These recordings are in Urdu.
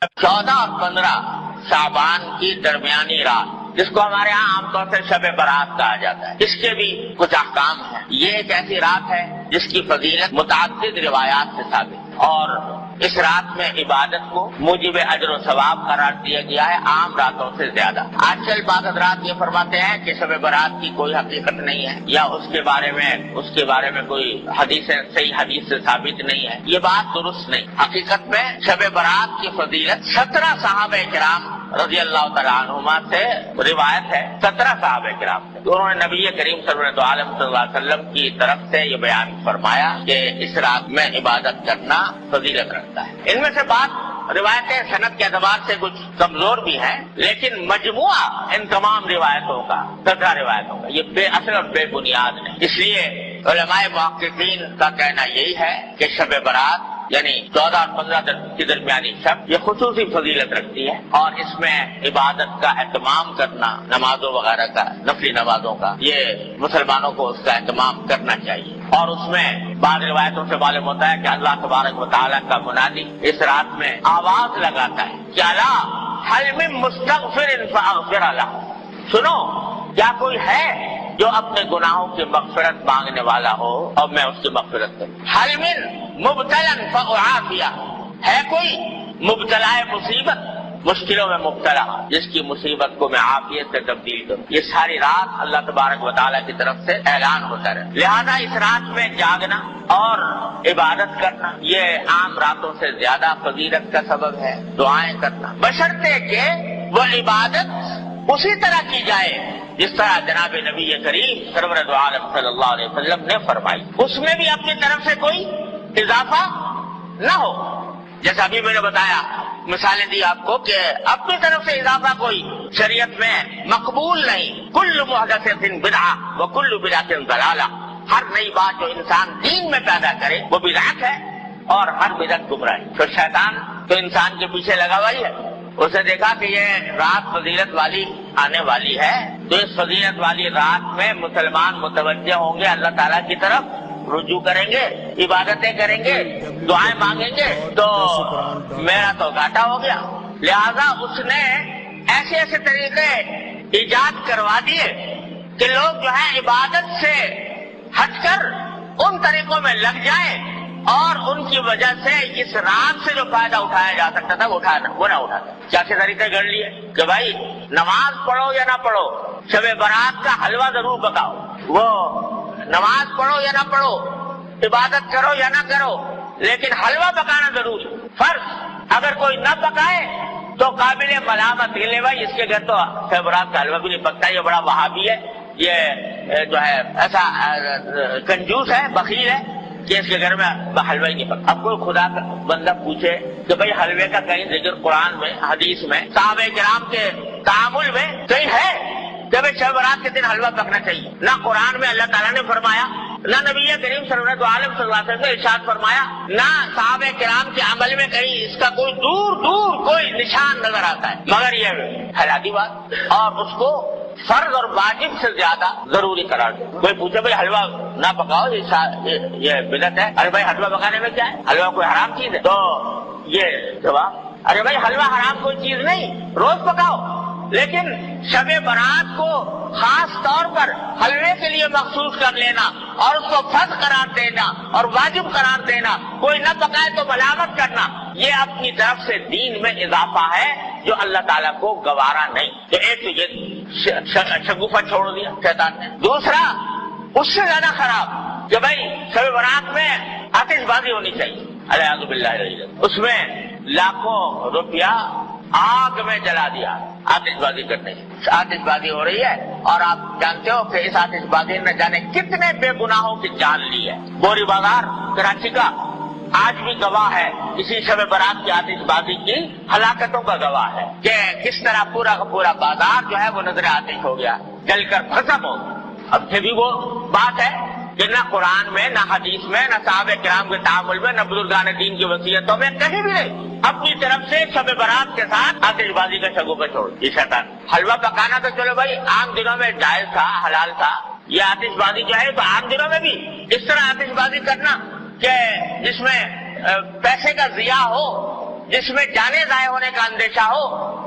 14 اور 15 شعبان کی درمیانی رات، جس کو ہمارے ہاں عام طور سے شب برات کہا جاتا ہے، اس کے بھی کچھ احکام ہیں۔ یہ ایک ایسی رات ہے جس کی فضیلت متعدد روایات سے ثابت ہے، اور اس رات میں عبادت کو موجب اجر و ثواب قرار دیا گیا ہے عام راتوں سے زیادہ۔ آج کل بعض حضرات یہ فرماتے ہیں کہ شب برات کی کوئی حقیقت نہیں ہے، یا اس کے بارے میں کوئی صحیح حدیث سے ثابت نہیں ہے۔ یہ بات درست نہیں۔ حقیقت میں شب برات کی فضیلت 17 صحابہ کرام رضی اللہ تعالیٰ عنہما سے روایت ہے، 17 صحابہ کرام سے، انہوں نے نبی کریم صلی اللہ علیہ وسلم کی طرف سے یہ بیان فرمایا کہ اس رات میں عبادت کرنا فضیلت رکھتا ہے۔ ان میں سے بات روایتیں صنعت کے اعتبار سے کچھ کمزور بھی ہیں، لیکن مجموعہ ان تمام روایتوں کا 17 روایتوں کا یہ بے اصل اور بے بنیاد نہیں۔ اس لیے علماء محققین کا کہنا یہی ہے کہ شب برات یعنی 14 اور 15 کی درمیانی شب یہ خصوصی فضیلت رکھتی ہے، اور اس میں عبادت کا اہتمام کرنا، نمازوں وغیرہ کا، نفلی نمازوں کا، یہ مسلمانوں کو اس کا اہتمام کرنا چاہیے۔ اور اس میں بعض روایتوں سے معلوم ہوتا ہے کہ اللہ تبارک و تعالیٰ کا منادی اس رات میں آواز لگاتا ہے کہ الا حل من مستغفر فاغفر لہ، سنو کیا کوئی ہے جو اپنے گناہوں کی مغفرت مانگنے والا ہو اور میں اس کی مغفرت کروں۔ حل من مبتلا فاعافیہ، ہے کوئی مبتلا مصیبت، مشکلوں میں مبتلا، جس کی مصیبت کو میں عافیت سے تبدیل کروں۔ یہ ساری رات اللہ تبارک و تعالیٰ کی طرف سے اعلان ہوتا رہے۔ لہذا اس رات میں جاگنا اور عبادت کرنا یہ عام راتوں سے زیادہ فضیلت کا سبب ہے۔ دعائیں کرنا بشرطے کہ وہ عبادت اسی طرح کی جائے جس طرح جناب نبی کریم سرور دو عالم صلی اللہ علیہ وسلم نے فرمائی، اس میں بھی اپنی طرف سے کوئی اضافہ نہ ہو۔ جیسا ابھی میں نے بتایا، مثالیں دی آپ کو کہ اپنی طرف سے اضافہ کوئی شریعت میں مقبول نہیں۔ کل محدث بدعہ وکل بدعۃ ضلالہ، ہر نئی بات جو انسان دین میں پیدا کرے وہ بدعت ہے، اور ہر بدعت گمراہی۔ تو شیطان تو انسان کے پیچھے لگا ہوا ہی ہے، اسے دیکھا کہ یہ رات فضیلت والی آنے والی ہے، تو اس فضیلت والی رات میں مسلمان متوجہ ہوں گے، اللہ تعالیٰ کی طرف رجوع کریں گے، عبادتیں کریں گے، دعائیں مانگیں گے، تو میرا تو گھاٹا ہو گیا۔ لہذا اس نے ایسے ایسے طریقے ایجاد کروا دیے کہ لوگ جو ہے عبادت سے ہٹ کر ان طریقوں میں لگ جائیں، اور ان کی وجہ سے اس رات سے جو فائدہ اٹھایا جا سکتا تھا وہ نہ اٹھاتا۔ کیا طریقے گڑھ لیے کہ بھائی نماز پڑھو یا نہ پڑھو، شب برات کا حلوہ ضرور پکاؤ، وہ نماز پڑھو یا نہ پڑھو، عبادت کرو یا نہ کرو، لیکن حلوہ پکانا ضروری۔ فرض اگر کوئی نہ پکائے تو قابل ملامت لے بھائی اس کے گھر تو شب برات کا حلوہ بھی نہیں پکتا، یہ بڑا وہابی ہے، یہ جو ہے ایسا کنجوس ہے، بخیل ہے کہ اس کے گھر میں حلوہ ہی نہیں پکتا۔ اب کوئی خدا کا بندہ پوچھے کہ بھائی حلوے کا کہیں ذکر قرآن میں، حدیث میں، صحابہ کرام کے تعامل میں کہیں ہے کہ بھائی شب برات کے دن حلوہ پکنا چاہیے؟ نہ قرآن میں اللہ تعالیٰ نے فرمایا، نہ نبی کریم صلی اللہ علیہ وسلم نے ارشاد فرمایا، نہ صحابہ کرام کے عمل میں کہیں اس کا کوئی دور دور کوئی نشان نظر آتا ہے، مگر یہ حیاتی بات اور اس کو فرض اور واجب سے زیادہ ضروری قرار دے۔ کوئی پوچھے بھائی حلوہ نہ پکاؤ یہ بدعت ہے، ارے بھائی حلوہ پکانے میں کیا ہے، حلوہ کوئی حرام چیز ہے؟ تو یہ جواب، ارے بھائی حلوہ حرام کوئی چیز نہیں، روز پکاؤ، لیکن شب برات کو خاص طور پر حلوے کے لیے مخصوص کر لینا اور اس کو فرض قرار دینا اور واجب قرار دینا، کوئی نہ پکائے تو ملامت کرنا، یہ اپنی طرف سے دین میں اضافہ ہے جو اللہ تعالیٰ کو گوارا نہیں۔ تو ایک تو یہ شگوفہ چھوڑ دیا شیطان نے۔ دوسرا اس سے زیادہ خراب کہ بھائی شب برات میں آتش بازی ہونی چاہیے، الیاذ باللہ، اس میں لاکھوں روپیہ آگ میں جلا دیا آتش بازی کرنے سے۔ آتش بازی ہو رہی ہے اور آپ جانتے ہو کہ اس آتش بازی نے جانے کتنے بے گناہوں کی جان لی ہے۔ بوری بازار کراچی کا آج بھی گواہ ہے اسی شب برات کی آتش بازی کی ہلاکتوں کا گواہ ہے کہ کس طرح پورا کا پورا بازار جو ہے وہ نظر آتش ہو گیا، جل کر ختم ہو گیا۔ اب پھر بھی وہ بات ہے کہ نہ قرآن میں، نہ حدیث میں، نہ صحابہ کرام کے تعامل میں، نہ بزرگان دین کی وصیتوں میں کہیں بھی نہیں اپنی طرف سے شب برات کے ساتھ آتش بازی کا شگوفہ چھوڑ یہ شیطان۔ حلوہ پکانا تو چلو بھائی عام دنوں میں جائز تھا، حلال تھا، یہ آتش بازی جو ہے تو عام دنوں میں بھی اس طرح آتش بازی کرنا کہ جس میں پیسے کا ضیاع ہو، جس میں جانے ضائع ہونے کا اندیشہ ہو،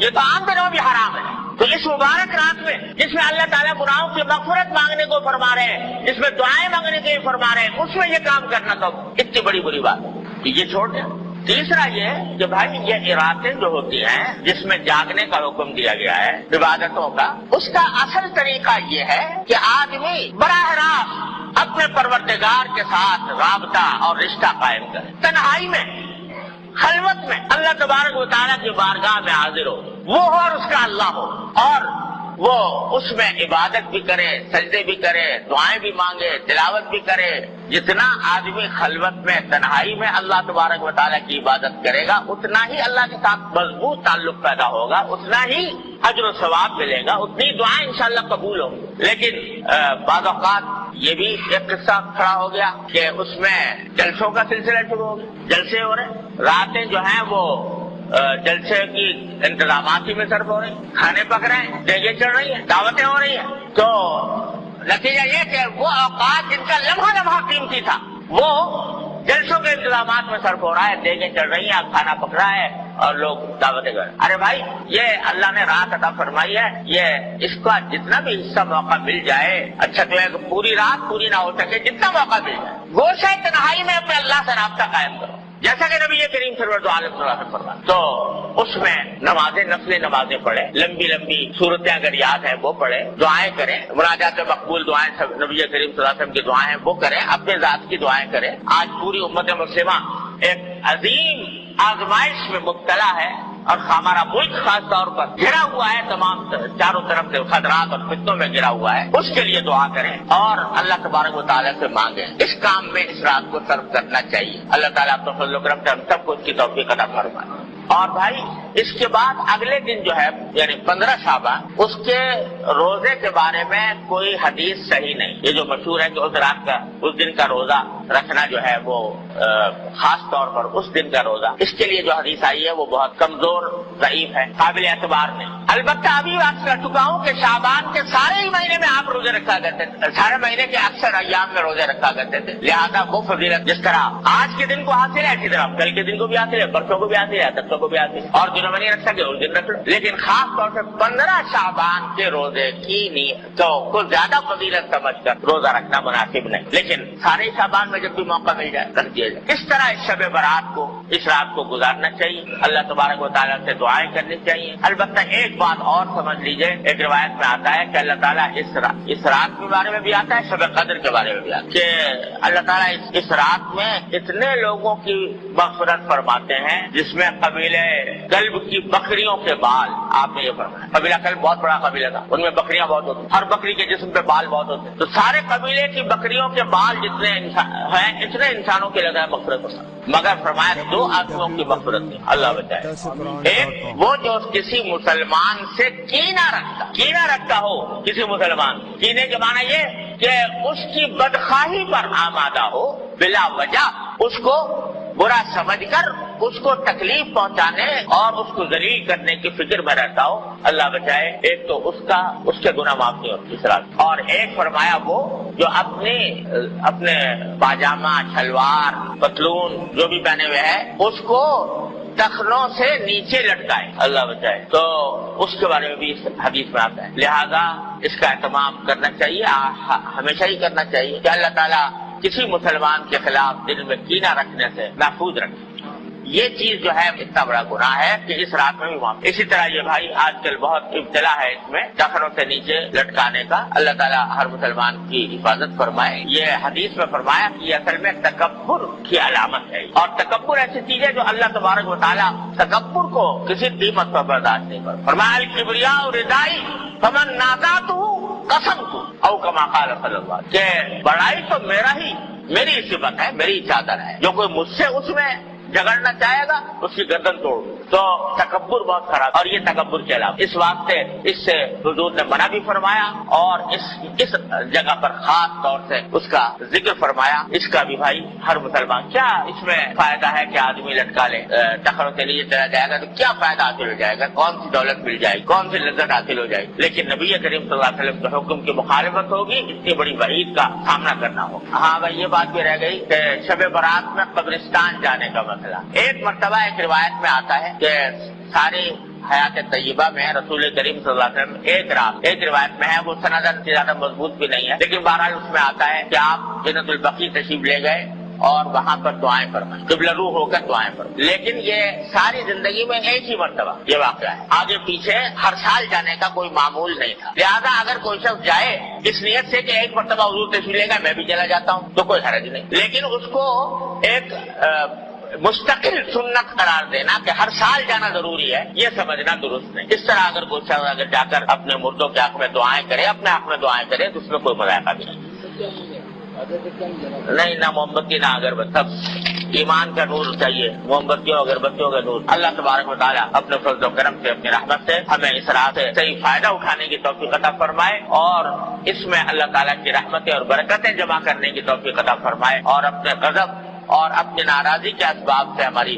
یہ تو عام دنوں بھی حرام ہے۔ تو اس مبارک رات میں جس میں اللہ تعالیٰ گناہوں کی مغفرت مانگنے کو فرما رہے ہیں، جس میں دعائیں مانگنے کو فرما رہے ہیں، اس میں یہ کام کرنا تو اتنی بڑی بری بات ہے کہ یہ چھوڑ دیں۔ تیسرا یہ کہ بھائی یہ راتیں جو ہوتی ہیں جس میں جاگنے کا حکم دیا گیا ہے عبادتوں کا، اس کا اصل طریقہ یہ ہے کہ آدمی براہ راست اپنے پروردگار کے ساتھ رابطہ اور رشتہ قائم کرے، تنہائی میں، خلوت میں اللہ تبارک و تعالیٰ کی بارگاہ میں حاضر ہو، وہ ہو اور اس کا اللہ ہو، اور وہ اس میں عبادت بھی کرے، سجدے بھی کرے، دعائیں بھی مانگے، تلاوت بھی کرے۔ جتنا آدمی خلوت میں، تنہائی میں اللہ تبارک و تعالیٰ کی عبادت کرے گا، اتنا ہی اللہ کے ساتھ مضبوط تعلق پیدا ہوگا، اتنا ہی اجر و ثواب ملے گا، اتنی دعائیں انشاءاللہ قبول ہوں گی۔ لیکن بعض اوقات یہ بھی ایک قصہ کھڑا ہو گیا کہ اس میں جلسوں کا سلسلہ شروع ہو گیا، جلسے ہو رہے، راتیں جو ہیں وہ جلسے کی انتظامات ہی میں صرف ہو رہی، کھانے پک رہے ہیں، دیگیں چڑھ رہی ہیں، دعوتیں ہو رہی ہیں، تو نتیجہ یہ کہ وہ اوقات جن کا لمحہ لمحہ قیمتی تھا وہ جلسوں کے انتظامات میں صرف ہو رہا ہے، دیگیں چڑھ رہی ہیں، کھانا پک رہا ہے اور لوگ دعوتیں کر رہے ہیں۔ ارے بھائی، یہ اللہ نے رات عطا فرمائی ہے، یہ اس کا جتنا بھی حصہ موقع مل جائے، اچھا تو ہے کہ پوری رات پوری نہ ہو سکے، جتنا موقع مل جائے گوشہ تنہائی میں اپنے اللہ سے رابطہ قائم کرو، جیسا کہ نبی کریم سرور دو عالم صلی اللہ علیہ وسلم تو اس میں نمازیں، نفل نمازیں پڑھے، لمبی لمبی صورتیں اگر یاد ہیں وہ پڑھے، دعائیں کریں، مناجات مقبول دعائیں نبی کریم صلی اللہ علیہ وسلم کی دعائیں ہیں وہ کریں، اپنے ذات کی دعائیں کریں۔ آج پوری امت مسلمہ ایک عظیم آزمائش میں مبتلا ہے، اور ہمارا ملک خاص طور پر گھرا ہوا ہے، تمام چاروں طرف سے خطرات اور فتنوں میں گھرا ہوا ہے، اس کے لیے دعا کریں اور اللہ تبارک و تعالیٰ سے مانگیں۔ اس کام میں اس رات کو صرف کرنا چاہیے۔ اللہ تعالیٰ اپنے فضل و کرم سے ہم سب کو اس کی توفیق عطا فرمائے۔ اور بھائی اس کے بعد اگلے دن جو ہے یعنی 15 شعبان، اس کے روزے کے بارے میں کوئی حدیث صحیح نہیں۔ یہ جو مشہور ہے کہ اس رات کا، اس دن کا روزہ رکھنا جو ہے وہ خاص طور پر اس دن کا روزہ، اس کے لیے جو حدیث آئی ہے وہ بہت کمزور، ضعیف ہے، قابل اعتبار نہیں۔ البتہ ابھی بات کر چکا ہوں کہ شعبان کے سارے ہی مہینے میں آپ روزے رکھا کرتے تھے، سارے مہینے کے اکثر ایام میں روزے رکھا کرتے تھے، لہٰذا وہ فضیلت جس طرح آج کے دن کو حاصل ہے اسی طرح کل کے دن کو بھی حاصل ہے، پرسوں کو بھی حاصل ہے، ترسوں کو بھی حاصل ہے، اور دنوں میں نہیں رکھ سکے اس دن رکھ لو۔ لیکن خاص طور سے 15 شعبان کے روزے کی نیت کو زیادہ فضیلت سمجھ کر روزہ رکھنا مناسب نہیں، لیکن سارے شعبان میں جب بھی موقع مل جائے رکھ دیا جائے۔ اس طرح اس شب برات کو، اس رات کو گزارنا چاہیے، اللہ تبارک و تعالیٰ سے دعائیں کرنی چاہیے۔ البتہ ایک بات اور سمجھ لیجئے، ایک روایت میں آتا ہے کہ اللہ تعالیٰ اس رات کے بارے میں بھی آتا ہے، شب قدر کے بارے میں بھی آتا ہے کہ اللہ تعالیٰ اس رات میں اتنے لوگوں کی مغفرت فرماتے ہیں جس میں قبیلے کلب کی بکریوں کے بال، آپ نے یہ فرمایا، قبیلہ کلب بہت بڑا قبیلہ تھا، ان میں بکریاں بہت ہوتی، ہر بکری کے جسم پہ بال بہت ہوتے، تو سارے قبیلے کی بکریوں کے بال جتنے ہیں اتنے انسانوں کے لگا ہے مغفرت ہوتا، مگر فرمایا 2 آدمیوں کی مغفرت نہیں، اللہ بچائے۔ ایک وہ جو کسی مسلمان سے کینہ رکھتا ہو، کسی مسلمان، کینے کے معنی یہ کہ اس کی بدخواہی پر آمادہ ہو، بلا وجہ اس کو برا سمجھ کر اس کو تکلیف پہنچانے اور اس کو ذلیل کرنے کی فکر میں رہتا ہو، اللہ بچائے، ایک تو اس کے گناہ معاف نہیں ہوتے اس رات، اور ایک فرمایا وہ جو اپنے پاجامہ، شلوار، پتلون جو بھی پہنے ہوئے ہے اس کو ٹخنوں سے نیچے لٹکائے، اللہ بچائے، تو اس کے بارے میں بھی اس حدیث میں آتا ہے۔ لہذا اس کا اہتمام کرنا چاہیے، ہمیشہ ہی کرنا چاہیے کہ اللہ تعالیٰ کسی مسلمان کے خلاف دل میں کینہ رکھنے سے محفوظ رکھے۔ یہ چیز جو ہے اتنا بڑا گناہ ہے کہ اس رات میں بھی معاف۔ اسی طرح یہ بھائی آج کل بہت ابتلا ہے اس میں ٹخنوں سے نیچے لٹکانے کا، اللہ تعالیٰ ہر مسلمان کی حفاظت فرمائے۔ یہ حدیث میں فرمایا کہ یہ اصل میں تکبر کی علامت ہے، اور تکبر ایسی چیز ہے جو اللہ تبارک و تعالیٰ تکبر کو کسی قیمت پر برداشت نہیں کرتا۔ فرمایا الکبریاء ردائی فمن نازعتہ قسمت، او کما قال صلی اللہ علیہ وسلم، کہ بڑائی تو میری صفت ہے، میری چادر ہے، جو کوئی مجھ سے اس میں جگڑنا چاہے گا اس کی گردن توڑ دو۔ تو تکبر بہت خراب، اور یہ تکبر کے علاوہ اس واسطے اس سے حضور نے منع بھی فرمایا، اور اس جگہ پر خاص طور سے اس کا ذکر فرمایا۔ اس کا بھی بھائی ہر مسلمان، کیا اس میں فائدہ ہے کہ آدمی لٹکا لے، ٹخنوں کے لیے چلا جائے گا تو کیا فائدہ حاصل ہو جائے گا، کون سی دولت مل جائے گی، کون سی لذت حاصل ہو جائے گی، لیکن نبی کریم صلی اللہ علیہ وسلم کے حکم کی مخالفت ہوگی، اتنی بڑی وعید کا سامنا کرنا ہوگا۔ ہاں بھائی یہ بات بھی رہ گئی کہ شب برات میں قبرستان جانے کا مسئلہ. ایک مرتبہ ایک روایت میں آتا ہے کہ ساری حیات طیبہ میں رسول کریم صلی اللہ علیہ وسلم ایک روایت میں ہے، وہ سندن سے زیادہ مضبوط بھی نہیں ہے، لیکن بہرحال اس میں آتا ہے کہ آپ جنت البقیع تشریف لے گئے اور وہاں پر دعائیں فرمائیں، قبلہ رو ہو کر دعائیں فرمائیں. لیکن یہ ساری زندگی میں ایک ہی مرتبہ یہ واقعہ ہے، آگے پیچھے ہر سال جانے کا کوئی معمول نہیں تھا. لہذا اگر کوئی شخص جائے اس نیت سے کہ ایک مرتبہ حضور تشریف لے گا میں بھی چلا جاتا ہوں تو کوئی حرج نہیں، لیکن اس کو ایک مستقل سنت قرار دینا کہ ہر سال جانا ضروری ہے، یہ سمجھنا درست نہیں. اس طرح اگر کوئی شخص اگر جا کر اپنے مردوں کے حق میں دعائیں کرے، اپنے حق میں دعائیں کرے تو اس میں کوئی مذائقہ بھی نہیں. نہ موم بتی نہ اگربتی، سب ایمان کا نور چاہیے، موم بتیوں اگربتیوں کا نور. اللہ تبارک و تعالیٰ اپنے فضل و کرم سے، اپنی رحمت سے ہمیں اس راہ سے صحیح فائدہ اٹھانے کی توفیق عطا فرمائے اور اس میں اللہ تعالیٰ کی رحمتیں اور برکتیں جمع کرنے کی توفیق عطا فرمائے اور اپنے غضب اور اپنی ناراضی کے اسباب سے ہماری